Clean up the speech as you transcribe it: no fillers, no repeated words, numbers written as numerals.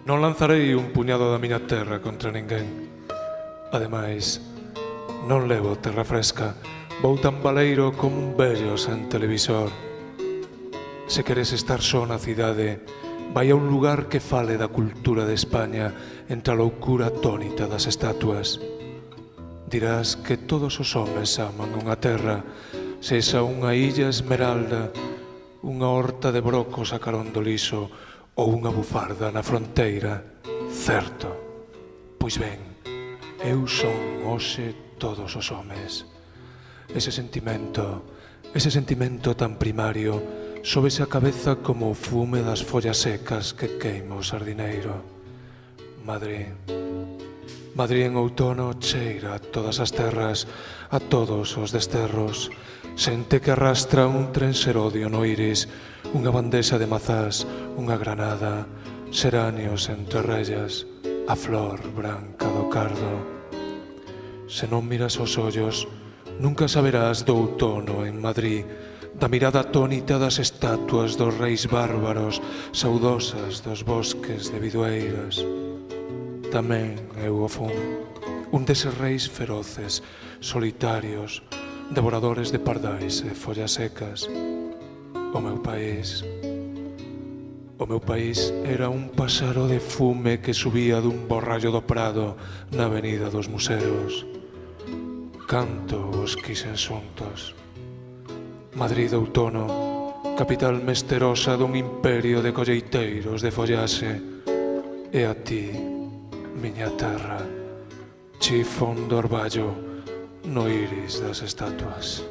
Non lanzarei un puñado da miña terra contra ninguén. Ademais, non levo terra fresca. Vou tan baleiro como un vello sen televisor. Se queres estar só na cidade, vai a un lugar que fale da cultura de España entre a loucura atónita das estatuas. Dirás que todos os homes aman unha terra, sexa unha illa esmeralda, unha horta de brocos a carón do liso ou unha bufarda na fronteira. Certo. Pois ben, eu son hoxe todos os homes. Ese sentimento tan primario sóbese a cabeza como o fume das follas secas que queima o sardineiro. Madrid en outono cheira a todas as terras, a todos os desterros. Sente que arrastra un tren serodio no iris, unha bandexa de mazás, unha granada, xeranios entre rellas, a flor branca do cardo. Se non miras os ollos, nunca saberás do outono en Madrid, da mirada atónita das estatuas dos reis bárbaros, saudosas dos bosques de bidueiras. Tamén eu o fun, un deses reis feroces, solitarios, devoradores de pardais e follas secas. O meu país era un pasaro de fume que subía dun borrallo do Prado na avenida dos museos. Canto os quixen xuntos. Madrid de outono, capital mesterosa dun imperio de colleiteiros de follaxe. E a ti, miña terra, chifón do orballo no iris das estatuas.